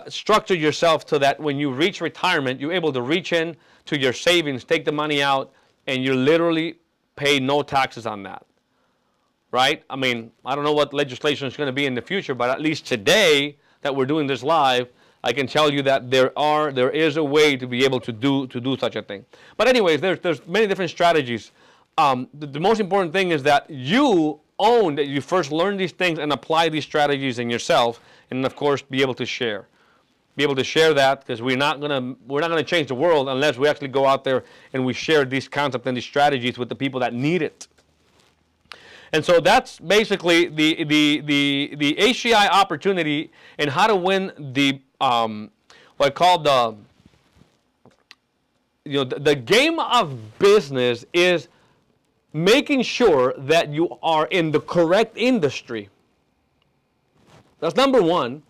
[SPEAKER 1] structure yourself so that when you reach retirement you're able to reach in to your savings, take the money out, and you literally pay no taxes on that, right? I mean, I don't know what legislation is going to be in the future, but at least today that we're doing this live, I can tell you that there is a way to be able to do such a thing. But anyways, there's many different strategies. The most important thing is that you own that you first learn these things and apply these strategies in yourself, and of course be able to share. Be able to share that, because we're not gonna change the world unless we actually go out there and we share these concepts and these strategies with the people that need it. And so that's basically the HCI opportunity and how to win the what I call the game of business is making sure that you are in the correct industry That's number one.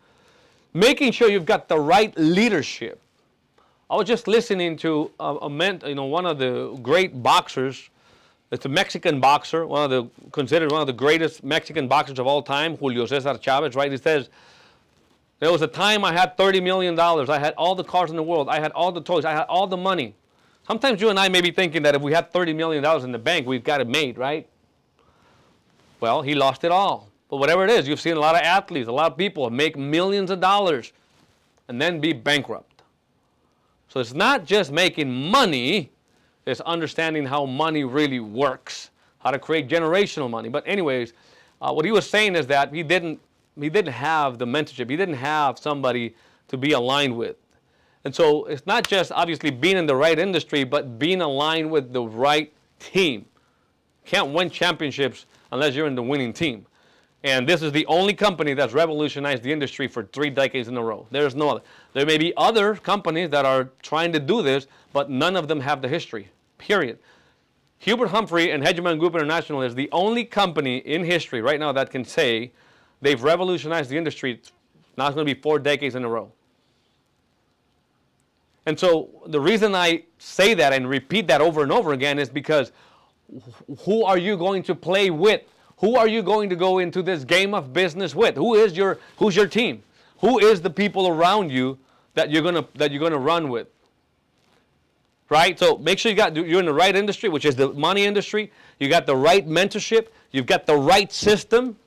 [SPEAKER 1] Making sure you've got the right leadership. I was just listening to one of the great boxers. It's a Mexican boxer, considered one of the greatest Mexican boxers of all time, Julio Cesar Chavez, right? He says, there was a time I had $30 million. I had all the cars in the world. I had all the toys. I had all the money. Sometimes you and I may be thinking that if we had $30 million in the bank, we've got it made, right? Well, he lost it all. But whatever it is, you've seen a lot of athletes, a lot of people make millions of dollars and then be bankrupt. So it's not just making money, it's understanding how money really works, how to create generational money. But anyways, what he was saying is that he didn't have the mentorship. He didn't have somebody to be aligned with. And so it's not just obviously being in the right industry, but being aligned with the right team. Can't win championships unless you're in the winning team. And this is the only company that's revolutionized the industry for 3 decades in a row. There's no other. There may be other companies that are trying to do this, but none of them have the history, period. Hubert Humphrey and Hegemon Group International is the only company in history right now that can say they've revolutionized the industry. Now it's going to be 4 decades in a row. And so the reason I say that and repeat that over and over again is because who are you going to play with? Who are you going to go into this game of business with? Who's your team? Who is the people around you that you're gonna run with? Right? So make sure you're in the right industry, which is the money industry. You got the right mentorship. You've got the right system,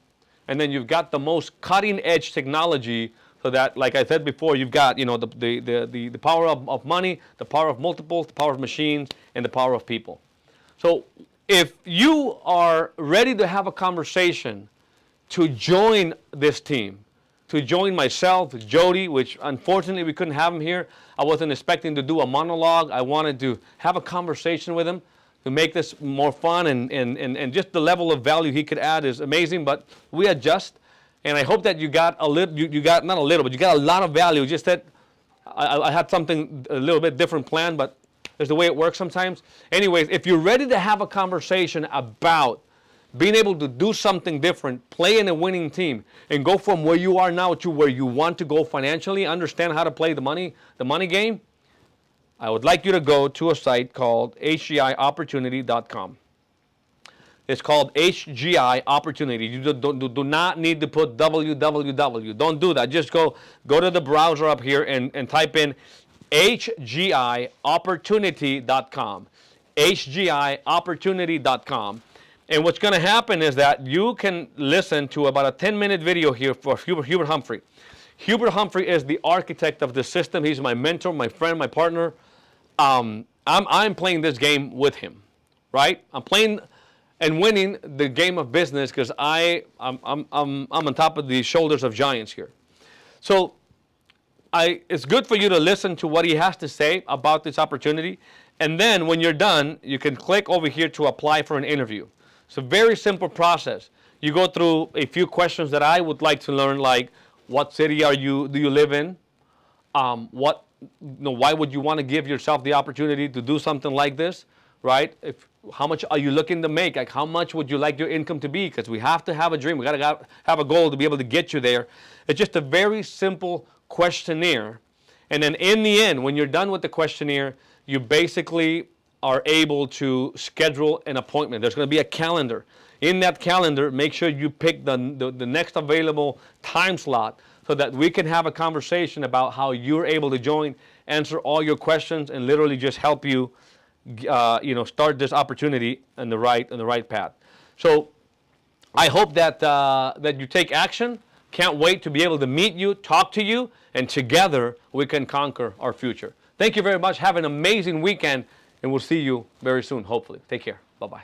[SPEAKER 1] and then you've got the most cutting edge technology. So that, like I said before, you've got the power of money, the power of multiples, the power of machines, and the power of people. So if you are ready to have a conversation to join this team, to join myself, Jody, which unfortunately we couldn't have him here. I wasn't expecting to do a monologue. I wanted to have a conversation with him to make this more fun, and just the level of value he could add is amazing, but we adjust. And I hope that you got a little, you got not a little, but you got a lot of value. Just that I had something a little bit different planned, but there's the way it works sometimes. Anyways, if you're ready to have a conversation about being able to do something different, play in a winning team, and go from where you are now to where you want to go financially, understand how to play the money game, I would like you to go to a site called hgiopportunity.com. It's called HGI Opportunity. You do not need to put www. Don't do that. Just go to the browser up here and type in hgiopportunity.com. hgiopportunity.com. And what's going to happen is that you can listen to about a 10-minute video here for Hubert Humphrey. Hubert Humphrey is the architect of the system. He's my mentor, my friend, my partner. I'm playing this game with him, right? I'm playing and winning the game of business because I'm on top of the shoulders of giants here. So it's good for you to listen to what he has to say about this opportunity. And then when you're done, you can click over here to apply for an interview. It's a very simple process. You go through a few questions that I would like to learn, like what city do you live in? Why would you want to give yourself the opportunity to do something like this, right? How much are you looking to make? Like, how much would you like your income to be? Because we have to have a dream. We got to have a goal to be able to get you there. It's just a very simple questionnaire. And then in the end, when you're done with the questionnaire, you basically are able to schedule an appointment. There's going to be a calendar. In that calendar, make sure you pick the next available time slot so that we can have a conversation about how you're able to join, answer all your questions, and literally just help you start this opportunity in the right path. So I hope that you take action. Can't wait to be able to meet you, talk to you, and together we can conquer our future. Thank you very much. Have an amazing weekend, and we'll see you very soon, hopefully. Take care. Bye-bye.